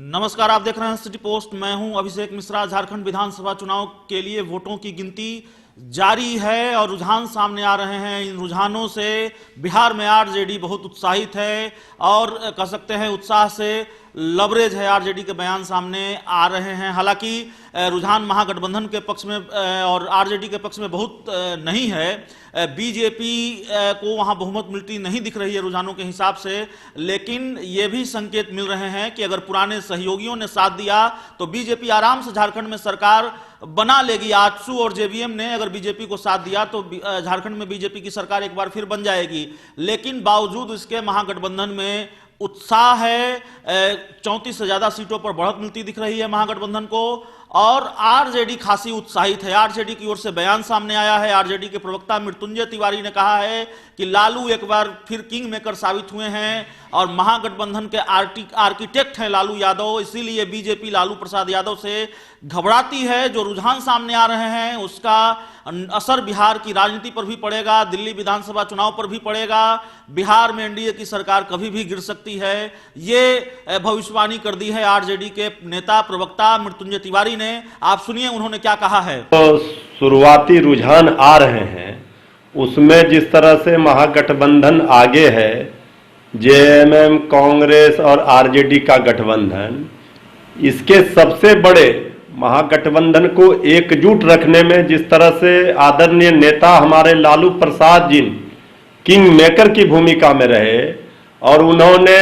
नमस्कार, आप देख रहे हैं सिटी पोस्ट। मैं हूं अभिषेक मिश्रा। झारखंड विधानसभा चुनाव के लिए वोटों की गिनती जारी है और रुझान सामने आ रहे हैं। इन रुझानों से बिहार में आरजेडी बहुत उत्साहित है और कह सकते हैं उत्साह से लबरेज है। आरजेडी के बयान सामने आ रहे हैं। हालांकि रुझान महागठबंधन के पक्ष में और आरजेडी के पक्ष में बहुत नहीं है। बीजेपी को वहां बहुमत मिलती नहीं दिख रही है रुझानों के हिसाब से, लेकिन ये भी संकेत मिल रहे हैं कि अगर पुराने सहयोगियों ने साथ दिया तो बीजेपी आराम से झारखंड में सरकार बना लेगी। आजसू और जेवीएम ने अगर बीजेपी को साथ दिया तो झारखंड में बीजेपी की सरकार एक बार फिर बन जाएगी। लेकिन बावजूद इसके महागठबंधन में उत्साह है। 34 से ज्यादा सीटों पर बढ़त मिलती दिख रही है महागठबंधन को और आरजेडी खासी उत्साहित है। आरजेडी की ओर से बयान सामने आया है। आरजेडी के प्रवक्ता मृत्युंजय तिवारी ने कहा है कि लालू एक बार फिर किंग मेकर साबित हुए हैं और महागठबंधन के आर्किटेक्ट हैं लालू यादव। इसीलिए बीजेपी लालू प्रसाद यादव से घबराती है। जो रुझान सामने आ रहे हैं उसका असर बिहार की राजनीति पर भी पड़ेगा, दिल्ली विधानसभा चुनाव पर भी पड़ेगा। बिहार में एनडीए की सरकार कभी भी गिर सकती है, ये भविष्यवाणी कर दी है आरजेडी के नेता प्रवक्ता मृत्युंजय तिवारी ने। आप सुनिए उन्होंने क्या कहा है। तो शुरुआती रुझान आ रहे हैं, उसमें जिस तरह से महागठबंधन आगे है, जेएमएम, कांग्रेस और आरजेडी का गठबंधन, इसके सबसे बड़े महागठबंधन को एकजुट रखने में जिस तरह से आदरणीय नेता हमारे लालू प्रसाद जी किंग मेकर की भूमिका में रहे और उन्होंने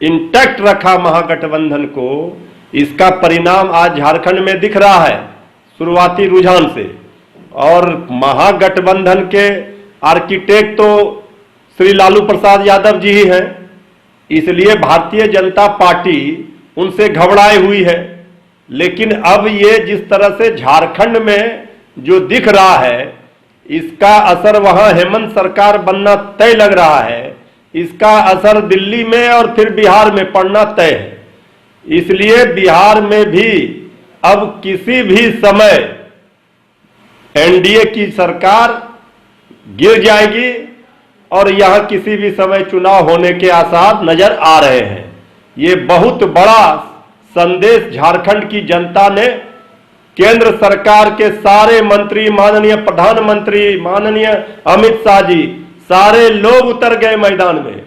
इंटैक्ट रखा महागठबंधन को, इसका परिणाम आज झारखंड में दिख रहा है शुरुआती रुझान से। और महागठबंधन के आर्किटेक्ट तो श्री लालू प्रसाद यादव जी ही हैं, इसलिए भारतीय जनता पार्टी उनसे घबराई हुई है। लेकिन अब ये जिस तरह से झारखंड में जो दिख रहा है, इसका असर वहां हेमंत सरकार बनना तय लग रहा है, इसका असर दिल्ली में और फिर बिहार में पड़ना तय है। इसलिए बिहार में भी अब किसी भी समय एनडीए की सरकार गिर जाएगी और यहां किसी भी समय चुनाव होने के आसार नजर आ रहे हैं। ये बहुत बड़ा संदेश झारखंड की जनता ने केंद्र सरकार के सारे मंत्री, माननीय प्रधानमंत्री, माननीय अमित शाह जी, सारे लोग उतर गए मैदान में।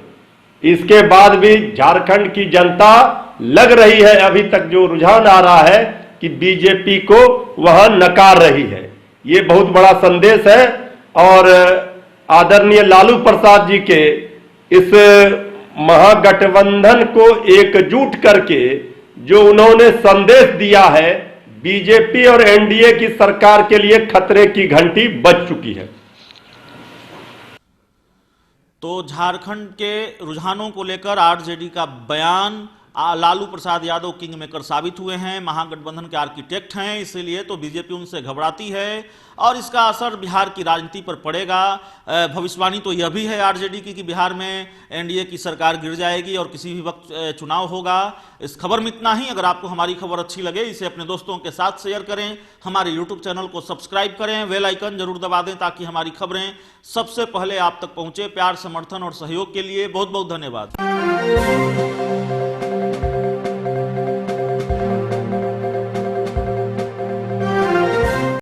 इसके बाद भी झारखंड की जनता लग रही है, अभी तक जो रुझान आ रहा है कि बीजेपी को वहां नकार रही है। ये बहुत बड़ा संदेश है और आदरणीय लालू प्रसाद जी के इस महागठबंधन को एकजुट करके जो उन्होंने संदेश दिया है, बीजेपी और एनडीए की सरकार के लिए खतरे की घंटी बज चुकी है। तो झारखंड के रुझानों को लेकर आरजेडी का बयान, लालू प्रसाद यादव किंग मेकर साबित हुए हैं, महागठबंधन के आर्किटेक्ट हैं, इसीलिए तो बीजेपी उनसे घबराती है और इसका असर बिहार की राजनीति पर पड़ेगा। भविष्यवाणी तो यह भी है आरजेडी की कि बिहार में एनडीए की सरकार गिर जाएगी और किसी भी वक्त चुनाव होगा। इस खबर में इतना ही। अगर आपको हमारी खबर अच्छी लगे इसे अपने दोस्तों के साथ शेयर करें, हमारे यूट्यूब चैनल को सब्सक्राइब करें, बेल आइकन जरूर दबा दें ताकि हमारी खबरें सबसे पहले आप तक पहुंचे। प्यार, समर्थन और सहयोग के लिए बहुत बहुत धन्यवाद।